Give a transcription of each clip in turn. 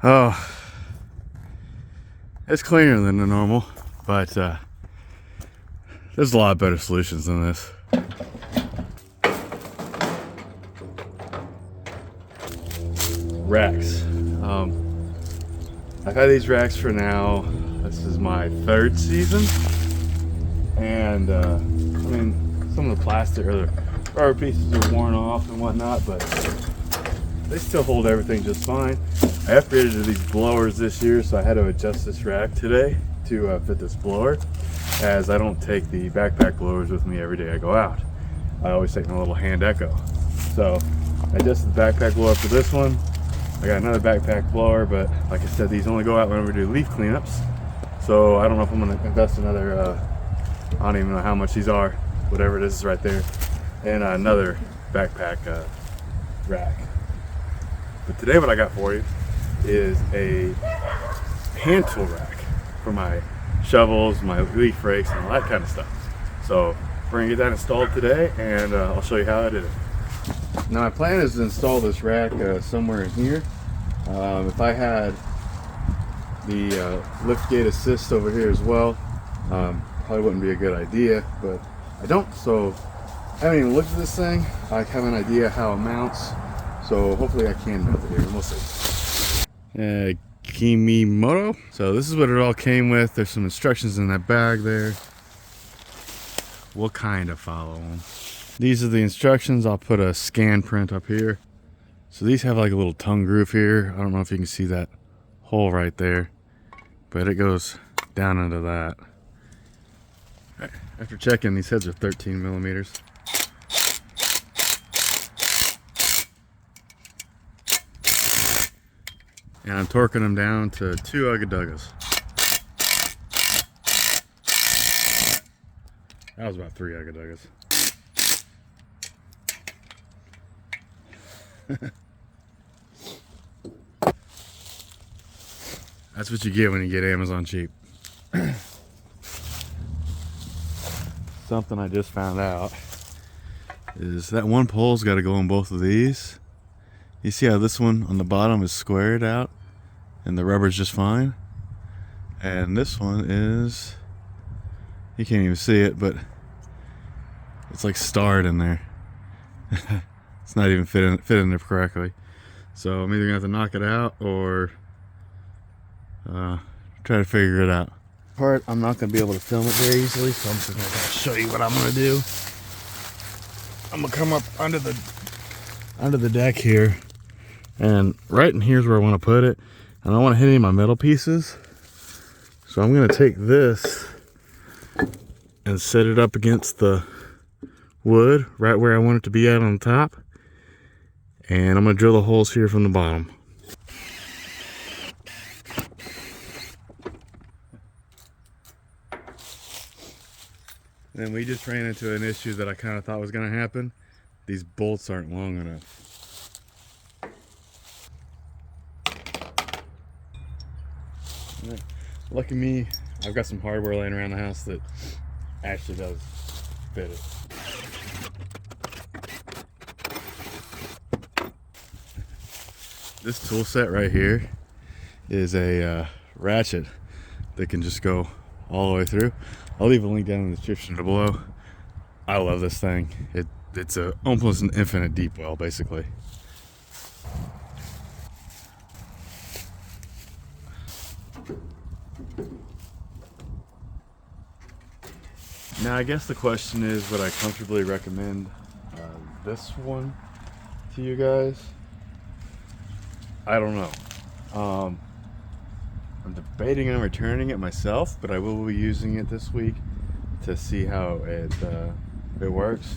Oh, it's cleaner than the normal, but there's a lot better solutions than this. Racks. I've had these racks for now. This is my third season, and I mean, some of the plastic or the rubber pieces are worn off and whatnot, but they still hold everything just fine. I upgraded to these blowers this year, so I had to adjust this rack today to fit this blower, as I don't take the backpack blowers with me every day I go out. I always take my little hand echo. So I adjusted the backpack blower for this one. I got another backpack blower, but like I said, these only go out whenever we do leaf cleanups. So I don't know if I'm gonna invest another, I don't even know how much these are, whatever it is right there, and another backpack rack. But today what I got for you is a hand tool rack for my shovels, my leaf rakes, and all that kind of stuff. So we're gonna get that installed today, and I'll show you how I did it. Now my plan is to install this rack somewhere in here. If I had the lift gate assist over here as well, probably wouldn't be a good idea, but I don't, so I haven't even looked at this thing. I have an idea how it mounts, so hopefully I can mount it here, and we'll see. Kemimoto. So this is what it all came with. There's some instructions in that bag there. We'll kind of follow them. These are the instructions. I'll put a scan print up here. So these have like a little tongue groove here. I don't know if you can see that hole right there, but it goes down into that. After checking, these heads are 13 millimeters. And I'm torquing them down to 2 Ugga-Duggas. That was about 3 Ugga-Duggas. That's what you get when you get Amazon cheap. Something I just found out is that one pole's got to go on both of these. You see how this one on the bottom is squared out and the rubber's just fine? And this one is, you can't even see it, but it's like starred in there. It's not even fit in there correctly. So I'm either gonna have to knock it out or try to figure it out. Part I'm not gonna be able to film it very easily, so I'm just gonna show you what I'm gonna do. I'm gonna come up under the deck here, and right in here's where I want to put it. I don't want to hit any of my metal pieces, so I'm gonna take this and set it up against the wood right where I want it to be at on top, and I'm gonna drill the holes here from the bottom. Then we just ran into an issue that I kind of thought was going to happen. These bolts aren't long enough. Lucky me, I've got some hardware laying around the house that actually does fit it. This tool set right here is a ratchet that can just go all the way through. I'll leave a link down in the description below. I love this thing. It's almost an infinite deep well, basically. Now I guess the question is, would I comfortably recommend this one to you guys? I don't know. I'm debating on returning it myself, but I will be using it this week to see how it works.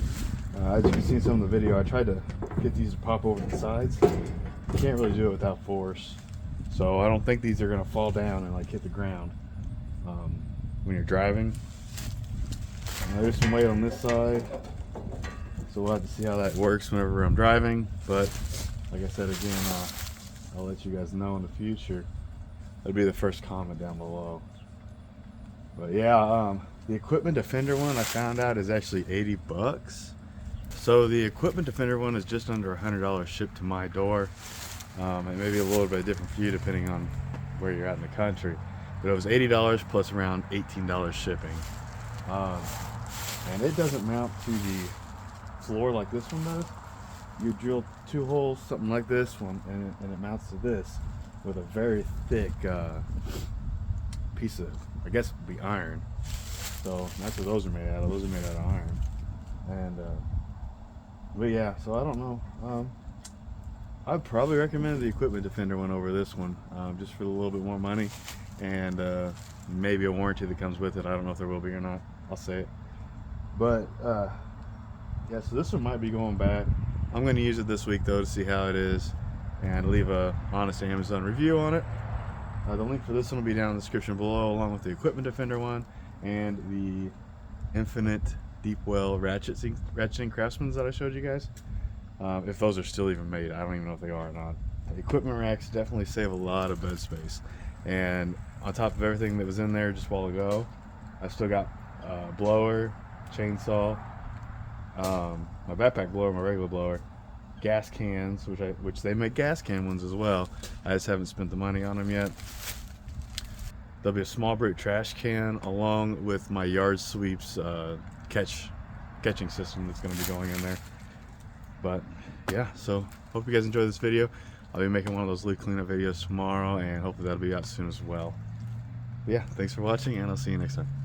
As you can see in some of the video, I tried to get these to pop over the sides. You can't really do it without force, so I don't think these are going to fall down and like hit the ground when you're driving. There's some weight on this side, so we'll have to see how that works whenever I'm driving. But like I said again, I'll let you guys know in the future. That'll be the first comment down below. But yeah, the Equipment Defender one I found out is actually 80 bucks. So the Equipment Defender one is just under $100 shipped to my door. It may be a little bit different for you depending on where you're at in the country. But it was $80 plus around $18 shipping. And it doesn't mount to the floor like this one does. You drill 2 holes, something like this one, and it mounts to this with a very thick piece of, I guess it would be iron. So that's what those are made out of. Those are made out of iron. And but yeah, so I don't know. I'd probably recommend the Equipment Defender one over this one, just for a little bit more money, and maybe a warranty that comes with it. I don't know if there will be or not. I'll say it. But yeah, so this one might be going back. I'm going to use it this week though to see how it is, and leave a honest Amazon review on it. The link for this one will be down in the description below, along with the Equipment Defender one and the Infinite Deep Well ratcheting Craftsman's that I showed you guys. If those are still even made, I don't even know if they are or not. The equipment racks definitely save a lot of bed space, and on top of everything that was in there just a while ago, I still got blower, chainsaw, my backpack blower, my regular blower, gas cans, which they make gas can ones as well. I just haven't spent the money on them yet. There'll be a small brute trash can along with my yard sweeps catching system that's going to be going in there. But yeah, so hope you guys enjoyed this video. I'll be making one of those leak cleanup videos tomorrow, and hopefully that'll be out soon as well. But yeah, thanks for watching, and I'll see you next time.